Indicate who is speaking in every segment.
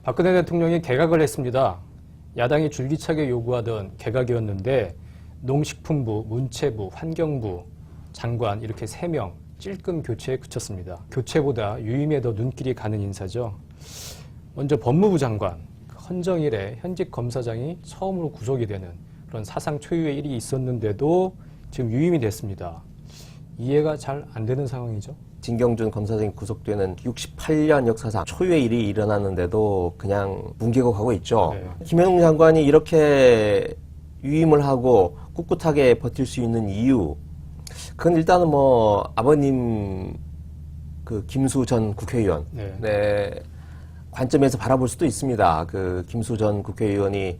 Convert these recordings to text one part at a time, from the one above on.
Speaker 1: 박근혜 대통령이 개각을 했습니다. 야당이 줄기차게 요구하던 개각이었는데 농식품부, 문체부, 환경부 장관 이렇게 3명 찔끔 교체에 그쳤습니다. 교체보다 유임에 더 눈길이 가는 인사죠. 먼저 법무부 장관, 헌정일에 현직 검사장이 처음으로 구속이 되는 그런 사상 초유의 일이 있었는데도 지금 유임이 됐습니다. 이해가 잘 안 되는 상황이죠.
Speaker 2: 진경준 검사장이 구속되는 68년 역사상 초유의 일이 일어났는데도 그냥 뭉개고 있죠.
Speaker 1: 네.
Speaker 2: 김현웅 장관이 이렇게 유임을 하고 꿋꿋하게 버틸 수 있는 이유, 그건 일단은 뭐 아버님 그 김수 전 국회의원 네, 관점에서 바라볼 수도 있습니다. 그 김수 전 국회의원이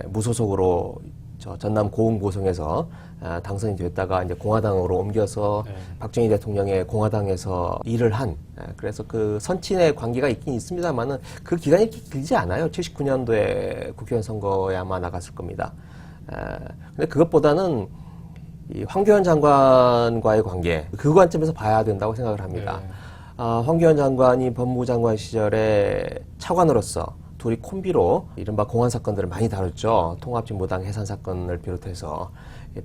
Speaker 2: 무소속으로 저 전남 고흥고성에서 당선이 됐다가 이제 공화당으로 옮겨서 박정희 대통령의 공화당에서 일을 한, 그래서 그 선친의 관계가 있긴 있습니다만은 그 기간이 길지 않아요. 79년도에 국회의원 선거에 아마 나갔을 겁니다. 근데 그것보다는 이 황교안 장관과의 관계, 그 관점에서 봐야 된다고 생각을 합니다. 황교안 장관이 법무부 장관 시절에 차관으로서 둘이 콤비로 이른바 공안 사건들을 많이 다뤘죠. 통합진보당 해산 사건을 비롯해서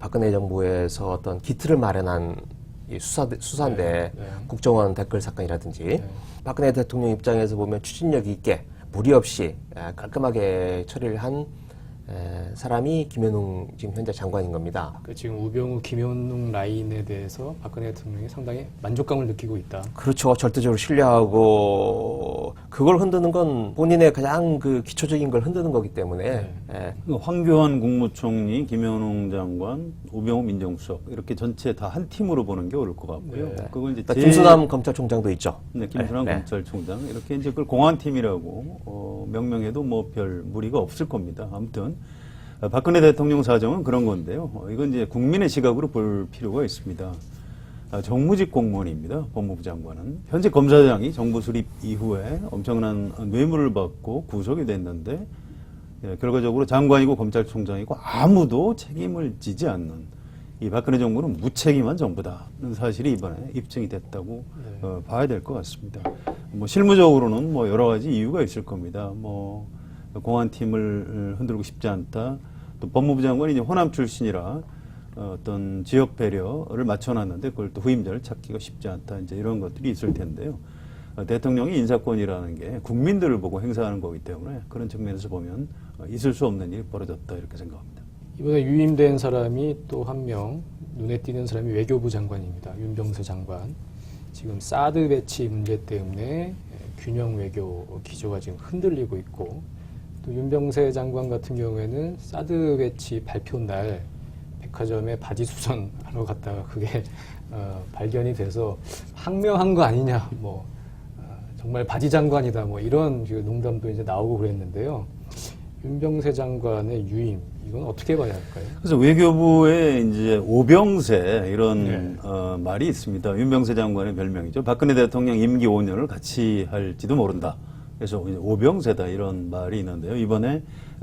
Speaker 2: 박근혜 정부에서 어떤 기틀을 마련한 이 수사인데 국정원 댓글 사건이라든지 박근혜 대통령 입장에서 보면 추진력 있게 무리 없이 깔끔하게 처리를 한 사람이 김현웅 지금 현재 장관인 겁니다.
Speaker 1: 지금 우병우, 김현웅 라인에 대해서 박근혜 대통령이 상당히 만족감을 느끼고 있다.
Speaker 2: 그렇죠. 절대적으로 신뢰하고 그걸 흔드는 건 본인의 가장 그 기초적인 걸 흔드는 거기 때문에.
Speaker 3: 황교안 국무총리, 김현웅 장관, 우병우 민정수석 이렇게 전체 다 한 팀으로 보는 게 옳을 것 같고요. 그건 이제
Speaker 2: 김수남 검찰총장도 있죠.
Speaker 3: 네, 김수남 검찰총장 이렇게 이제 그걸 공안팀이라고 명명해도 뭐 별 무리가 없을 겁니다. 아무튼 박근혜 대통령 사정은 그런 건데요. 이건 이제 국민의 시각으로 볼 필요가 있습니다. 정무직 공무원입니다. 법무부 장관은. 현재 검사장이 정부 수립 이후에 엄청난 뇌물을 받고 구속이 됐는데 결과적으로 장관이고 검찰총장이고 아무도 책임을 지지 않는 이 박근혜 정부는 무책임한 정부다는 사실이 이번에 입증이 됐다고 봐야 될 것 같습니다. 뭐 실무적으로는 뭐 여러 가지 이유가 있을 겁니다. 뭐 공안팀을 흔들고 싶지 않다. 또 법무부 장관이 이제 호남 출신이라 어떤 지역 배려를 맞춰놨는데 그걸 또 후임자를 찾기가 쉽지 않다. 이제 이런 것들이 있을 텐데요. 대통령이 인사권이라는 게 국민들을 보고 행사하는 거기 때문에 그런 측면에서 보면 있을 수 없는 일이 벌어졌다 이렇게 생각합니다.
Speaker 1: 이번에 유임된 사람이 또 한 명 눈에 띄는 사람이 외교부 장관입니다. 윤병세 장관. 지금 사드 배치 문제 때문에 균형 외교 기조가 지금 흔들리고 있고 또 윤병세 장관 같은 경우에는 사드 배치 발표 날 백화점에 바지 수선하러 갔다가 그게 발견이 돼서 항명한 거 아니냐, 뭐 정말 바지 장관이다, 뭐 이런 농담도 이제 나오고 그랬는데요. 윤병세 장관의 유임 이건 어떻게 봐야 할까요?
Speaker 3: 그래서 외교부에 이제 오병세 이런 말이 있습니다. 윤병세 장관의 별명이죠. 박근혜 대통령 임기 5년을 같이 할지도 모른다. 그래서 오병세다 이런 말이 있는데요. 이번에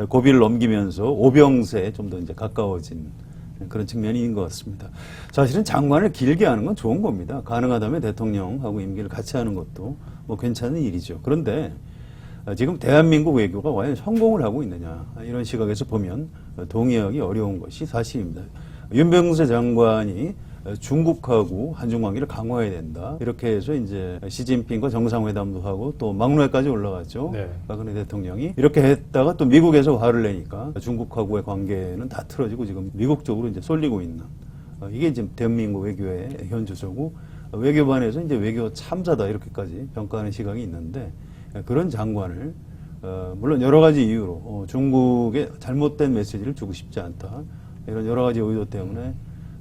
Speaker 3: 고비를 넘기면서 오병세에 좀 더 이제 가까워진 그런 측면이 있는 것 같습니다. 사실은 장관을 길게 하는 건 좋은 겁니다. 가능하다면 대통령하고 임기를 같이 하는 것도 뭐 괜찮은 일이죠. 그런데 지금 대한민국 외교가 과연 성공을 하고 있느냐 이런 시각에서 보면 동의하기 어려운 것이 사실입니다. 윤병세 장관이 중국하고 한중 관계를 강화해야 된다. 이렇게 해서 이제 시진핑과 정상회담도 하고 또 막루에까지 올라갔죠. 박근혜 대통령이 이렇게 했다가 또 미국에서 화를 내니까 중국하고의 관계는 다 틀어지고 지금 미국 쪽으로 이제 쏠리고 있는 이게 지금 대한민국 외교의 현주소고 외교반에서 이제 외교 참사다 이렇게까지 평가하는 시각이 있는데 그런 장관을 물론 여러 가지 이유로 중국에 잘못된 메시지를 주고 싶지 않다 이런 여러 가지 의도 때문에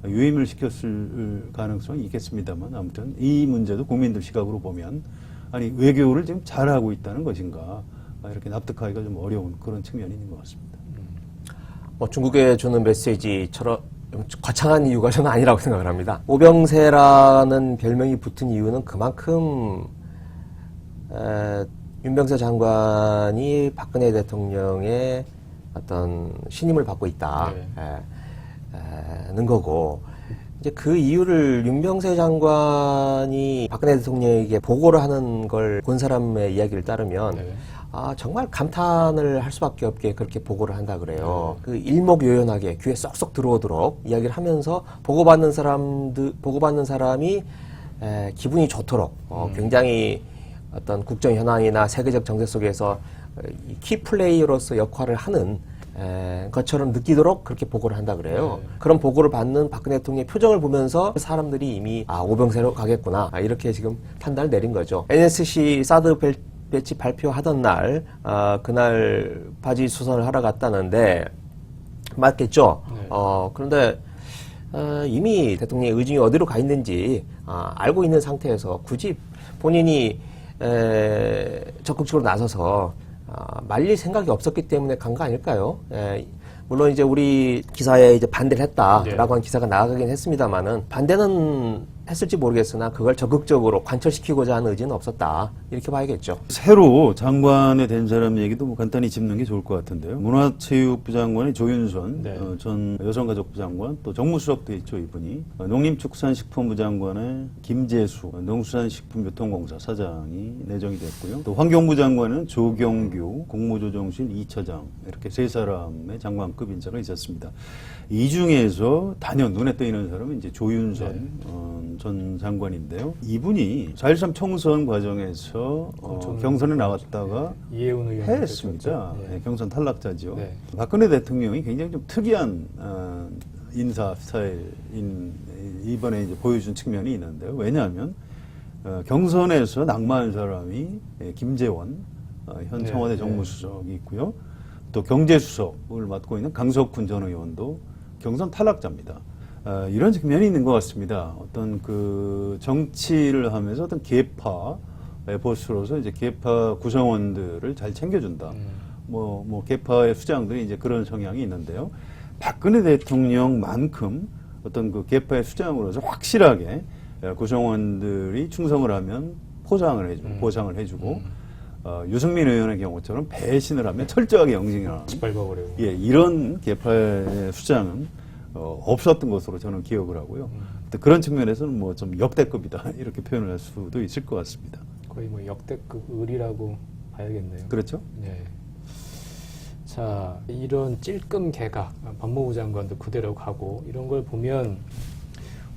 Speaker 3: 유임을 시켰을 가능성이 있겠습니다만 아무튼 이 문제도 국민들 시각으로 보면 아니 외교를 지금 잘하고 있다는 것인가 이렇게 납득하기가 좀 어려운 그런 측면이 있는 것 같습니다.
Speaker 2: 뭐 중국에 주는 메시지처럼 거창한 이유가 저는 아니라고 생각을 합니다. 오병세라는 별명이 붙은 이유는 그만큼 윤병세 장관이 박근혜 대통령의 어떤 신임을 받고 있다는 거고 이제 그 이유를 윤병세 장관이 박근혜 대통령에게 보고를 하는 걸 본 사람의 이야기를 따르면
Speaker 1: 네.
Speaker 2: 정말 감탄을 할 수밖에 없게 그렇게 보고를 한다 그래요. 그 일목요연하게 귀에 쏙쏙 들어오도록 이야기를 하면서 보고받는 사람이 기분이 좋도록 굉장히 어떤 국정 현안이나 세계적 정세 속에서 키플레이어로서 역할을 하는 것처럼 느끼도록 그렇게 보고를 한다 그래요.
Speaker 1: 네.
Speaker 2: 그런 보고를 받는 박근혜 대통령의 표정을 보면서 사람들이 이미 오병세로 가겠구나 이렇게 지금 판단을 내린 거죠. NSC 사드 배치 발표하던 날 그날 바지 수선을 하러 갔다는데 맞겠죠.
Speaker 1: 네.
Speaker 2: 그런데 이미 대통령의 의중이 어디로 가 있는지 알고 있는 상태에서 굳이 본인이 적극적으로 나서서 말릴 생각이 없었기 때문에 간 거 아닐까요? 물론 이제 우리 기사에 이제 반대를 했다라고
Speaker 1: 네.
Speaker 2: 한 기사가 나가긴 했습니다만은 반대는 했을지 모르겠으나 그걸 적극적으로 관철시키고자 하는 의지는 없었다 이렇게 봐야겠죠.
Speaker 3: 새로 장관에 된 사람 얘기도 뭐 간단히 짚는 게 좋을 것 같은데요. 문화체육부 장관이 조윤선
Speaker 1: 네.
Speaker 3: 전 여성가족부 장관, 또 정무수석도 있죠, 이분이. 농림축산식품부 장관의 김재수 농수산식품유통공사 사장이 내정이 됐고요. 또 환경부 장관은 조경규 국무조정실 2차장 이렇게 세 사람의 장관급 인사가 있었습니다. 이 중에서 단연 눈에 띄는 사람은 이제 조윤선 전 장관인데요. 이분이 4.13 총선 과정에서 경선에 나왔다가
Speaker 1: 이해운 의원
Speaker 3: 했습니다.
Speaker 1: 네.
Speaker 3: 네, 경선 탈락자죠.
Speaker 1: 네.
Speaker 3: 박근혜 대통령이 굉장히 좀 특이한 인사 스타일인 이번에 이제 보여준 측면이 있는데요. 왜냐하면 경선에서 낙마한 사람이 김재원 현 청와대
Speaker 1: 네.
Speaker 3: 정무수석이 있고요. 또 경제수석을 맡고 있는 강석훈 전 의원도 경선 탈락자입니다. 이런 측면이 있는 것 같습니다. 어떤 그 정치를 하면서 어떤 계파의 보스로서 이제 계파 구성원들을 잘 챙겨준다. 뭐 계파의 수장들이 이제 그런 성향이 있는데요. 박근혜 대통령만큼 어떤 그 계파의 수장으로서 확실하게 구성원들이 충성을 하면 포장을 해주고 보상을 해주고 유승민 의원의 경우처럼 배신을 하면 철저하게 영징을 하는
Speaker 1: 짓밟아버려요.
Speaker 3: 예, 이런 계파의 수장은 없었던 것으로 저는 기억을 하고요. 그런 측면에서는 뭐 좀 역대급이다 이렇게 표현을 할 수도 있을 것 같습니다.
Speaker 1: 거의 뭐 역대급 을이라고 봐야겠네요.
Speaker 3: 그렇죠?
Speaker 1: 네. 자, 이런 찔끔 개각, 법무부 장관도 그대로 가고 이런 걸 보면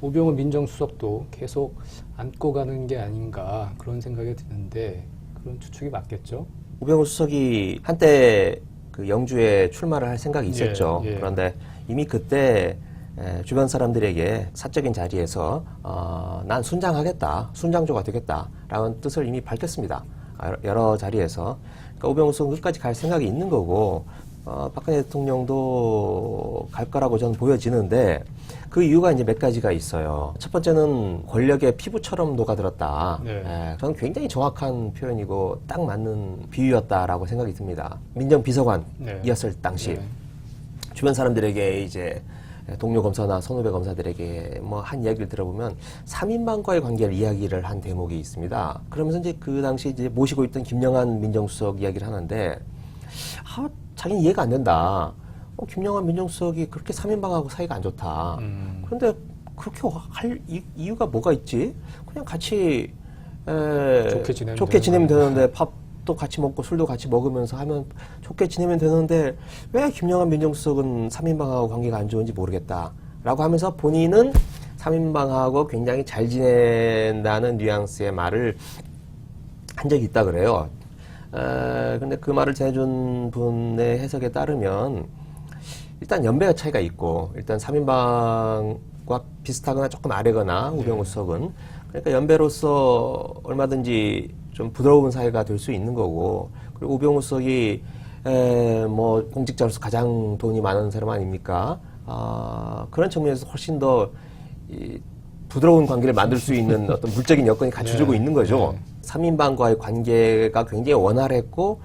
Speaker 1: 우병우 민정수석도 계속 안고 가는 게 아닌가 그런 생각이 드는데 그런 추측이 맞겠죠?
Speaker 2: 우병우 수석이 한때 그 영주에 출마를 할 생각이 있었죠.
Speaker 1: 예.
Speaker 2: 그런데 이미 그때 주변 사람들에게 사적인 자리에서 난 순장하겠다, 순장조가 되겠다라는 뜻을 이미 밝혔습니다. 여러 자리에서. 그러니까 우병우 수석은 끝까지 갈 생각이 있는 거고 박근혜 대통령도 갈 거라고 저는 보여지는데 그 이유가 이제 몇 가지가 있어요. 첫 번째는 권력의 피부처럼 녹아들었다.
Speaker 1: 네.
Speaker 2: 저는 굉장히 정확한 표현이고 딱 맞는 비유였다라고 생각이 듭니다. 민정비서관이었을 당시
Speaker 1: 네.
Speaker 2: 주변 사람들에게 이제 동료 검사나 선후배 검사들에게 뭐 한 이야기를 들어보면 3인방과의 관계를 이야기를 한 대목이 있습니다. 그러면서 이제 그 당시 이제 모시고 있던 김영한 민정수석 이야기를 하는데 자기는 이해가 안 된다. 김영한 민정수석이 그렇게 3인방하고 사이가 안 좋다. 그런데 그렇게 할 이유가 뭐가 있지? 그냥 같이 좋게 지내면 되는데 밥도 같이 먹고 술도 같이 먹으면서 하면 좋게 지내면 되는데 왜 김영한 민정수석은 3인방하고 관계가 안 좋은지 모르겠다. 라고 하면서 본인은 3인방하고 굉장히 잘 지낸다는 뉘앙스의 말을 한 적이 있다 그래요. 근데 그 말을 전해준 분의 해석에 따르면 일단 연배가 차이가 있고 일단 3인방과 비슷하거나 조금 아래거나 우병우 수석은 그러니까 연배로서 얼마든지 좀 부드러운 사이가 될 수 있는 거고 그리고 우병우 수석이 뭐 공직자로서 가장 돈이 많은 사람 아닙니까? 그런 측면에서 훨씬 더 부드러운 관계를 만들 수 있는 어떤 물적인 여건이 갖춰지고 있는 거죠. 3인방과의 관계가 굉장히 원활했고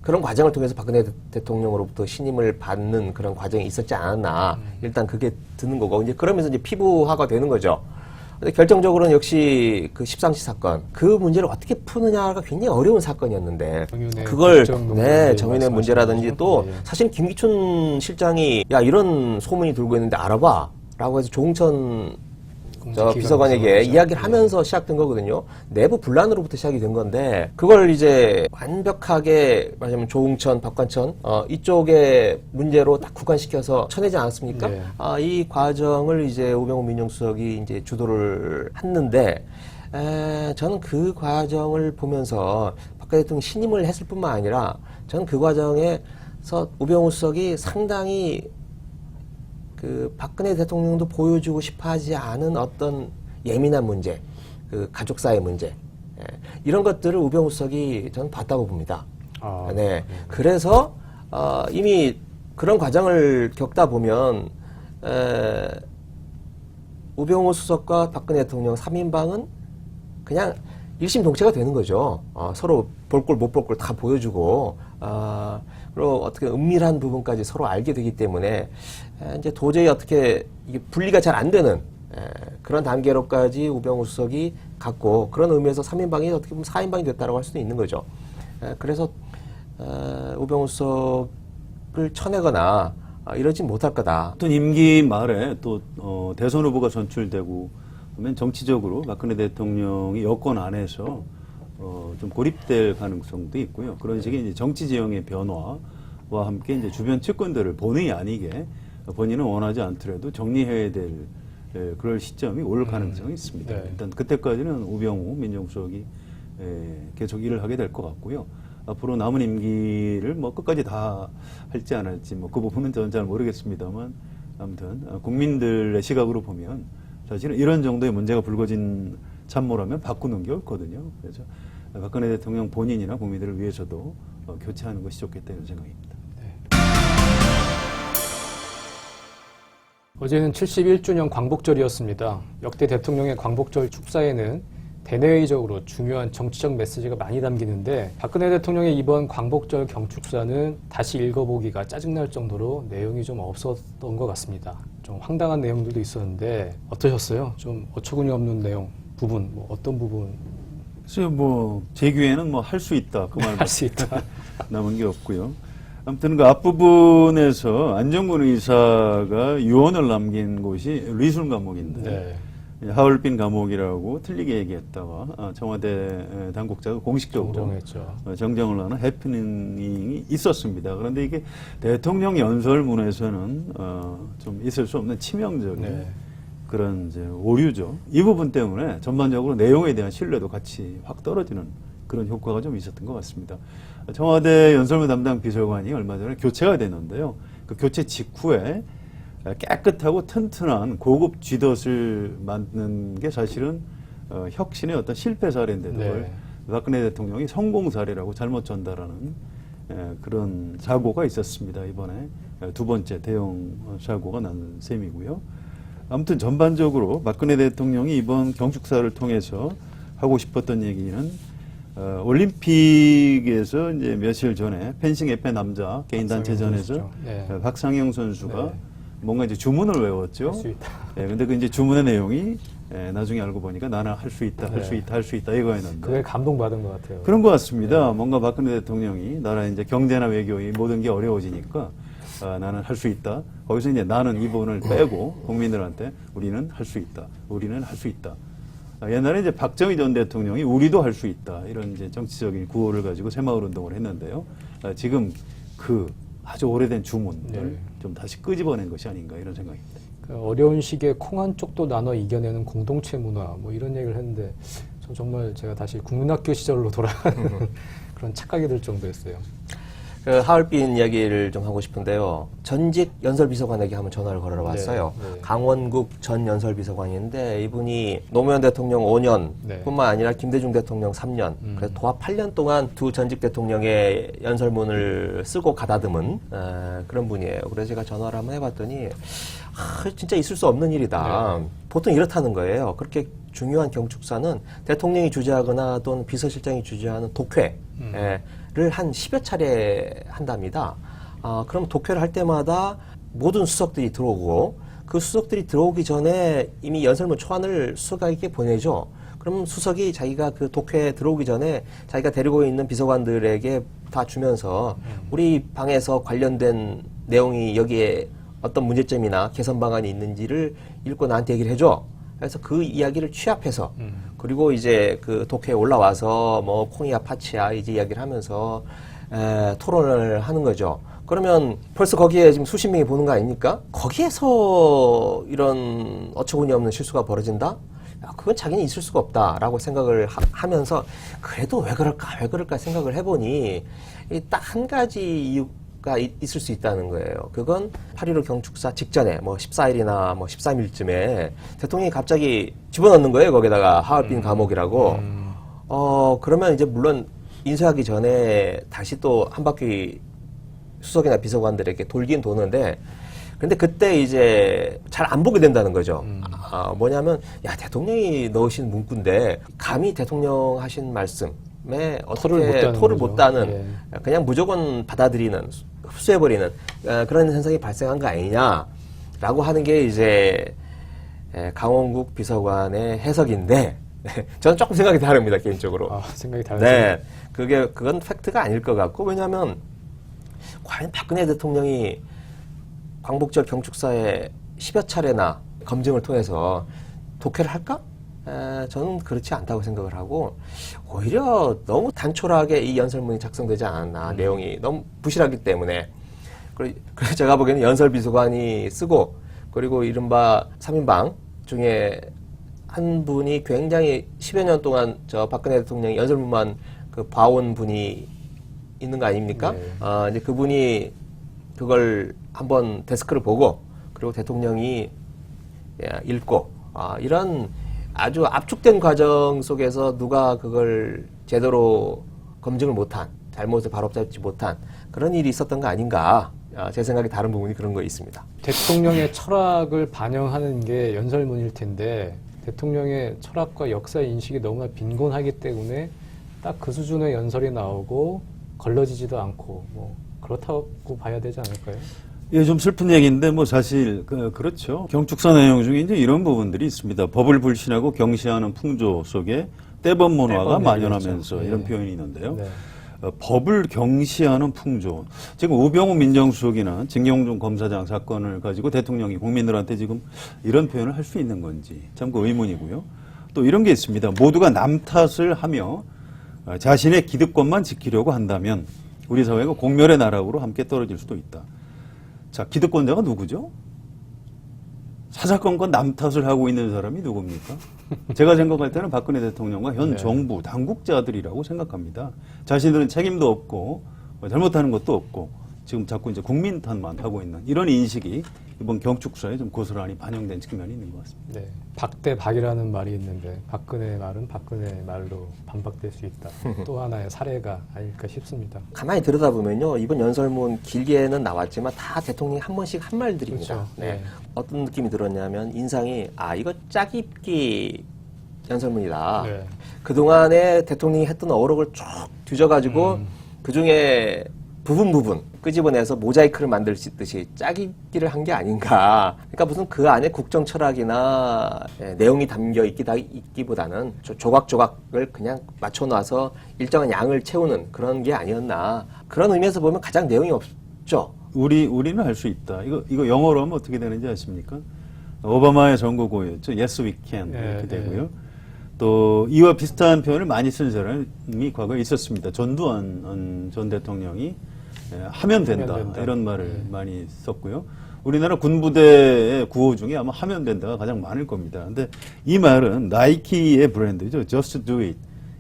Speaker 2: 그런 과정을 통해서 박근혜 대통령으로부터 신임을 받는 그런 과정이 있었지 않았나. 일단 그게 드는 거고 이제 그러면서 이제 피부화가 되는 거죠. 근데 결정적으로는 역시 그 십상시 사건 그 문제를 어떻게 푸느냐가 굉장히 어려운 사건이었는데 그걸 정윤의 문제라든지 또 사실 김기춘 실장이 야 이런 소문이 돌고 있는데 알아봐 라고 해서 조응천
Speaker 1: 공직기관
Speaker 2: 비서관에게
Speaker 1: 비서관이죠.
Speaker 2: 이야기를 하면서 시작된 거거든요. 내부 분란으로부터 시작이 된 건데 그걸 이제 완벽하게 말하자면 조응천, 박관천 이쪽의 문제로 딱 국한시켜서 쳐내지 않았습니까?
Speaker 1: 네.
Speaker 2: 이 과정을 이제 우병우 민정수석이 이제 주도를 했는데 저는 그 과정을 보면서 박근혜 대통령이 신임을 했을 뿐만 아니라 저는 그 과정에서 우병우 수석이 상당히 그 박근혜 대통령도 보여주고 싶어하지 않은 어떤 예민한 문제, 그 가족사의 문제, 이런 것들을 우병우 수석이 저는 봤다고 봅니다. 네. 그래서 이미 그런 과정을 겪다 보면 우병우 수석과 박근혜 대통령 3인방은 그냥 일심동체가 되는 거죠. 서로 볼 꼴 못 볼 꼴 다 보여주고 그리고 어떻게 은밀한 부분까지 서로 알게 되기 때문에 이제 도저히 어떻게 이게 분리가 잘 안 되는 그런 단계로까지 우병우 수석이 갔고 그런 의미에서 3인방이 어떻게 보면 4인방이 됐다고 할 수도 있는 거죠. 그래서 우병우 수석을 쳐내거나 이러진 못할 거다.
Speaker 3: 어떤 임기 말에 또 대선 후보가 선출되고 하면 정치적으로 박근혜 대통령이 여권 안에서 좀 고립될 가능성도 있고요. 그런 식의 이제 정치 지형의 변화와 함께 이제 주변 측근들을 본의 아니게 본인은 원하지 않더라도 정리해야 될 그럴 시점이 올 가능성이 있습니다.
Speaker 1: 네.
Speaker 3: 일단 그때까지는 우병우 민정수석이 계속 일을 하게 될 것 같고요. 앞으로 남은 임기를 뭐 끝까지 다 할지 안 할지 뭐 그 부분은 저는 잘 모르겠습니다만 아무튼 국민들의 시각으로 보면 사실은 이런 정도의 문제가 불거진 참모라면 바꾸는 게 옳거든요. 그래서 박근혜 대통령 본인이나 국민들을 위해서도 교체하는 것이 좋겠다 이런 생각입니다.
Speaker 1: 어제는 71주년 광복절이었습니다. 역대 대통령의 광복절 축사에는 대내외적으로 중요한 정치적 메시지가 많이 담기는데 박근혜 대통령의 이번 광복절 경축사는 다시 읽어보기가 짜증날 정도로 내용이 좀 없었던 것 같습니다. 좀 황당한 내용들도 있었는데 어떠셨어요? 좀 어처구니 없는 내용 부분, 뭐 어떤 부분?
Speaker 3: 그래서 뭐 제 귀에는 뭐 할 수 있다 그 말
Speaker 1: 할 수 있다.
Speaker 3: 남은 게 없고요. 아무튼 그 앞부분에서 안정근 의사가 유언을 남긴 곳이 리술 감옥인데
Speaker 1: 네.
Speaker 3: 하얼빈 감옥이라고 틀리게 얘기했다가 청와대 당국자가 공식적으로
Speaker 1: 정정했죠.
Speaker 3: 정정을 하는 해프닝이 있었습니다. 그런데 이게 대통령 연설문에서는 좀 있을 수 없는 치명적인
Speaker 1: 네.
Speaker 3: 그런 이제 오류죠. 이 부분 때문에 전반적으로 내용에 대한 신뢰도 같이 확 떨어지는 그런 효과가 좀 있었던 것 같습니다. 청와대 연설문 담당 비서관이 얼마 전에 교체가 됐는데요. 그 교체 직후에 깨끗하고 튼튼한 고급 쥐덫을 만드는 게 사실은 혁신의 어떤 실패 사례인데 그걸
Speaker 1: 네.
Speaker 3: 박근혜 대통령이 성공 사례라고 잘못 전달하는 그런 사고가 있었습니다. 이번에 두 번째 대형 사고가 난 셈이고요. 아무튼 전반적으로 박근혜 대통령이 이번 경축사를 통해서 하고 싶었던 얘기는 올림픽에서 이제 며칠 전에 펜싱 에페 남자 개인 단체전에서
Speaker 1: 네.
Speaker 3: 박상영 선수가
Speaker 1: 네.
Speaker 3: 뭔가 이제 주문을 외웠죠.
Speaker 1: 할 수 있다.
Speaker 3: 근데 그 이제 주문의 내용이 나중에 알고 보니까 나는 할 수 있다, 할 수
Speaker 1: 네.
Speaker 3: 있다, 할 수 있다 이거였는데
Speaker 1: 그게 감동받은 것 같아요.
Speaker 3: 그런 것 같습니다. 뭔가 박근혜 대통령이 나라 이제 경제나 외교의 모든 게 어려워지니까 나는 할 수 있다. 거기서 이제 나는 이 부분을 빼고 국민들한테 우리는 할 수 있다. 우리는 할 수 있다. 옛날에 이제 박정희 전 대통령이 우리도 할 수 있다. 이런 이제 정치적인 구호를 가지고 새마을 운동을 했는데요. 지금 그 아주 오래된 주문을
Speaker 1: 네.
Speaker 3: 좀 다시 끄집어낸 것이 아닌가 이런 생각입니다.
Speaker 1: 그 어려운 시기에 콩 한 쪽도 나눠 이겨내는 공동체 문화 뭐 이런 얘기를 했는데 저 정말 제가 다시 국민학교 시절로 돌아가는 그런 착각이 들 정도였어요.
Speaker 2: 그 하얼빈 이야기를 좀 하고 싶은데요. 전직 연설비서관에게 한번 전화를 걸어봤어요.
Speaker 1: 네, 네.
Speaker 2: 강원국 전 연설비서관인데 이분이 노무현 대통령 5년
Speaker 1: 네.
Speaker 2: 뿐만 아니라 김대중 대통령 3년 그래서 도합 8년 동안 두 전직 대통령의 연설문을 쓰고 가다듬은 그런 분이에요. 그래서 제가 전화를 한번 해봤더니 진짜 있을 수 없는 일이다.
Speaker 1: 네.
Speaker 2: 보통 이렇다는 거예요. 그렇게 중요한 경축사는 대통령이 주재하거나 또는 비서실장이 주재하는 독회를 한 10여 차례 한답니다. 그럼 독회를 할 때마다 모든 수석들이 들어오고 그 수석들이 들어오기 전에 이미 연설문 초안을 수석에게 보내죠. 그럼 수석이 자기가 그 독회에 들어오기 전에 자기가 데리고 있는 비서관들에게 다 주면서 우리 방에서 관련된 내용이 여기에 어떤 문제점이나 개선 방안이 있는지를 읽고 나한테 얘기를 해줘. 그래서 그 이야기를 취합해서 그리고 이제 그 독해에 올라와서 뭐 콩이야 파치야 이제 이야기를 하면서 토론을 하는 거죠. 그러면 벌써 거기에 지금 수십 명이 보는 거 아닙니까? 거기에서 이런 어처구니 없는 실수가 벌어진다? 야, 그건 자기는 있을 수가 없다라고 생각을 하면서 그래도 왜 그럴까 생각을 해보니 딱 한 가지 이유가 있을 수 있다는 거예요. 그건 8.15 경축사 직전에 뭐 14일이나 뭐 13일쯤에 대통령이 갑자기 집어넣는 거예요. 거기다가 하얼빈 감옥이라고. 그러면 이제 물론 인쇄하기 전에 다시 또 한 바퀴 수석이나 비서관들에게 돌긴 도는데 근데 그때 이제 잘 안 보게 된다는 거죠. 뭐냐면 야 대통령이 넣으신 문구인데 감히 대통령 하신 말씀에 어떻게 토를 못 따는 그냥 무조건 받아들이는 흡수해버리는 그런 현상이 발생한 거 아니냐라고 하는 게 이제 강원국 비서관의 해석인데 저는 조금 생각이 다릅니다 개인적으로.
Speaker 1: 생각이 다르죠.
Speaker 2: 네, 그건 팩트가 아닐 것 같고 왜냐하면 과연 박근혜 대통령이 광복절 경축사에 10여 차례나 검증을 통해서 독해를 할까? 저는 그렇지 않다고 생각을 하고 오히려 너무 단촐하게 이 연설문이 작성되지 않았나 내용이 너무 부실하기 때문에 그래서 제가 보기에는 연설비서관이 쓰고 그리고 이른바 3인방 중에 한 분이 굉장히 10여 년 동안 저 박근혜 대통령이 연설문만 그 봐온 분이 있는 거 아닙니까?
Speaker 1: 네.
Speaker 2: 이제 그분이 그걸 한번 데스크를 보고 그리고 대통령이 읽고 이런 아주 압축된 과정 속에서 누가 그걸 제대로 검증을 못한 잘못을 바로잡지 못한 그런 일이 있었던 거 아닌가 제 생각이 다른 부분이 그런 거 있습니다.
Speaker 1: 대통령의 철학을 반영하는 게 연설문일 텐데 대통령의 철학과 역사 인식이 너무나 빈곤하기 때문에 딱 그 수준의 연설이 나오고 걸러지지도 않고 뭐 그렇다고 봐야 되지 않을까요?
Speaker 3: 예, 좀 슬픈 얘기인데 뭐 사실 그렇죠. 경축사 내용 중에 이제 이런 부분들이 있습니다. 법을 불신하고 경시하는 풍조 속에 떼범 문화가 만연하면서
Speaker 1: 그렇죠.
Speaker 3: 이런
Speaker 1: 네.
Speaker 3: 표현이 있는데요.
Speaker 1: 네.
Speaker 3: 법을 경시하는 풍조. 지금 우병우 민정수석이나 진경준 검사장 사건을 가지고 대통령이 국민들한테 지금 이런 표현을 할 수 있는 건지 참 그 의문이고요. 또 이런 게 있습니다. 모두가 남 탓을 하며 자신의 기득권만 지키려고 한다면 우리 사회가 공멸의 나락으로 함께 떨어질 수도 있다. 자, 기득권자가 누구죠? 사사건건 남 탓을 하고 있는 사람이 누굽니까? 제가 생각할 때는 박근혜 대통령과 현 정부, 당국자들이라고 생각합니다. 자신들은 책임도 없고, 잘못하는 것도 없고, 지금 자꾸 이제 국민 탓만 하고 있는 이런 인식이 이번 경축사에 좀 고스란히 반영된 측면이 있는 것 같습니다.
Speaker 1: 네. 박대박이라는 말이 있는데 박근혜 말은 박근혜 말로 반박될 수 있다. 또 하나의 사례가 아닐까 싶습니다.
Speaker 2: 가만히 들여다보면요. 이번 연설문 길게는 나왔지만 다 대통령이 한 번씩 한 말들입니다.
Speaker 1: 그렇죠.
Speaker 2: 네.
Speaker 1: 네.
Speaker 2: 어떤 느낌이 들었냐면 인상이 이거 짜깁기 연설문이다.
Speaker 1: 네.
Speaker 2: 그동안에 대통령이 했던 어록을 쭉 뒤져가지고 그중에 부분 끄집어내서 모자이크를 만들듯이 짜깁기를 한 게 아닌가. 그러니까 무슨 그 안에 국정 철학이나 내용이 담겨 있기보다는 조각조각을 그냥 맞춰놔서 일정한 양을 채우는 그런 게 아니었나. 그런 의미에서 보면 가장 내용이 없죠.
Speaker 3: 우리는 할 수 있다. 이거 영어로 하면 어떻게 되는지 아십니까? 오바마의 선거고였죠. Yes, we can 이렇게 되고요. 또 이와 비슷한 표현을 많이 쓴 사람이 과거에 있었습니다. 전두환 전 대통령이 하면 된다 이런 말을 많이 썼고요. 우리나라 군부대의 구호 중에 아마 하면 된다가 가장 많을 겁니다. 근데 이 말은 나이키의 브랜드죠. Just do it.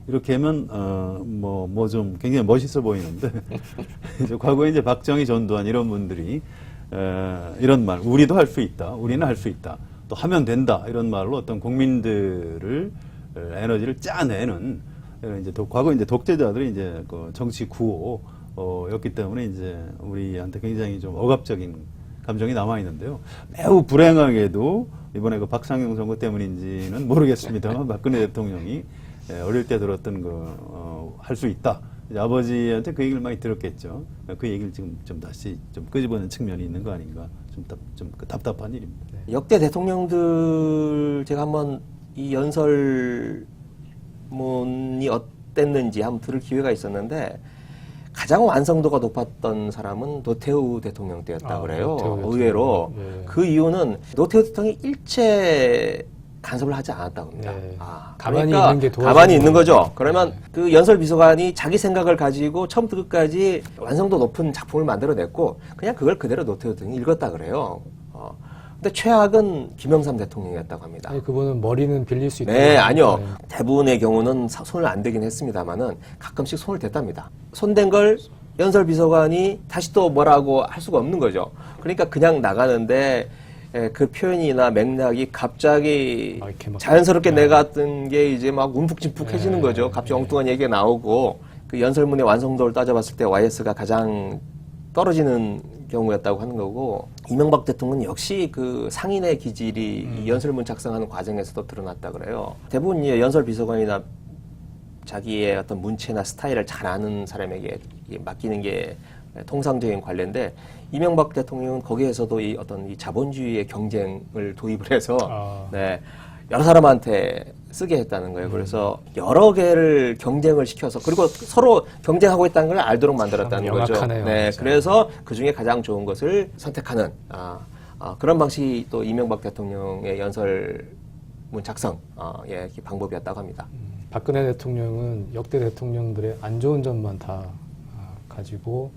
Speaker 3: 이렇게 하면 뭐 좀 굉장히 멋있어 보이는데 이제 과거에 이제 박정희, 전두환 이런 분들이 이런 말, 우리도 할 수 있다, 우리는 할 수 있다, 또 하면 된다 이런 말로 어떤 국민들을 에너지를 짜내는 이제 과거 이제 독재자들이 이제 그 정치 구호였기 때문에 이제 우리한테 굉장히 좀 억압적인 감정이 남아 있는데요. 매우 불행하게도 이번에 그 박상용 선거 때문인지는 모르겠습니다만 박근혜 대통령이 어릴 때 들었던 할 수 있다. 이제 아버지한테 그 얘기를 많이 들었겠죠. 그 얘기를 지금 좀 다시 좀 끄집어낸 측면이 있는 거 아닌가. 좀 답답한 일입니다.
Speaker 2: 역대 대통령들 제가 한번 이 연설문이 어땠는지 한번 들을 기회가 있었는데 가장 완성도가 높았던 사람은 노태우 대통령 때였다 그래요.
Speaker 1: 노태우
Speaker 2: 의외로.
Speaker 1: 대통령. 예.
Speaker 2: 그 이유는 노태우 대통령이 일체 간섭을 하지 않았다고 합니다.
Speaker 1: 네.
Speaker 2: 아,
Speaker 1: 가만히
Speaker 2: 그러니까
Speaker 1: 있는 게 도와주는
Speaker 2: 가만히 있는 거죠.
Speaker 1: 거예요.
Speaker 2: 그러면
Speaker 1: 네.
Speaker 2: 그 연설비서관이 자기 생각을 가지고 처음부터 끝까지 완성도 높은 작품을 만들어냈고 그냥 그걸 그대로 노태우 대통령이 읽었다 그래요. 근데 최악은 김영삼 대통령이었다고 합니다.
Speaker 1: 아니, 그분은 머리는 빌릴 수 있다.
Speaker 2: 네, 아니요. 대부분의 경우는 손을 안 대긴 했습니다만은 가끔씩 손을 댔답니다. 손댄 걸 연설비서관이 다시 또 뭐라고 할 수가 없는 거죠. 그러니까 그냥 나가는데 그 표현이나 맥락이 갑자기
Speaker 1: 이렇게 막
Speaker 2: 자연스럽게 내갔던 게 이제 막 움푹짐푹해지는 거죠. 갑자기 엉뚱한 얘기가 나오고 그 연설문의 완성도를 따져봤을 때 YS가 가장 떨어지는 경우였다고 하는 거고 이명박 대통령은 역시 그 상인의 기질이 이 연설문 작성하는 과정에서도 드러났다 그래요. 대부분 연설 비서관이나 자기의 어떤 문체나 스타일을 잘 아는 사람에게 맡기는 게 통상적인 관례인데 이명박 대통령은 거기에서도 이 어떤 이 자본주의의 경쟁을 도입을 해서 네, 여러 사람한테 쓰게 했다는 거예요. 그래서 여러 개를 경쟁을 시켜서 그리고 서로 경쟁하고 있다는 걸 알도록 만들었다는 거죠.
Speaker 1: 명확하네요.
Speaker 2: 네,
Speaker 1: 진짜.
Speaker 2: 그래서 그 중에 가장 좋은 것을 선택하는 그런 방식이 또 이명박 대통령의 연설문 작성 방법이었다고 합니다.
Speaker 1: 박근혜 대통령은 역대 대통령들의 안 좋은 점만 다 가지고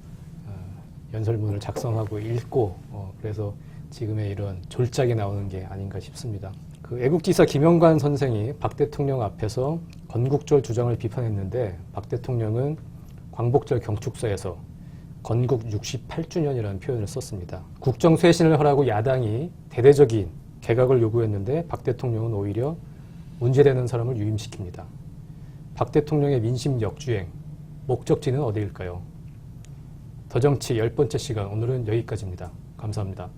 Speaker 1: 연설문을 작성하고 읽고 그래서 지금의 이런 졸작이 나오는 게 아닌가 싶습니다. 그 애국지사 김영관 선생이 박 대통령 앞에서 건국절 주장을 비판했는데 박 대통령은 광복절 경축서에서 건국 68주년이라는 표현을 썼습니다. 국정쇄신을 하라고 야당이 대대적인 개각을 요구했는데 박 대통령은 오히려 문제되는 사람을 유임시킵니다. 박 대통령의 민심 역주행, 목적지는 어디일까요? 더정치 10번째 시간, 오늘은 여기까지입니다. 감사합니다.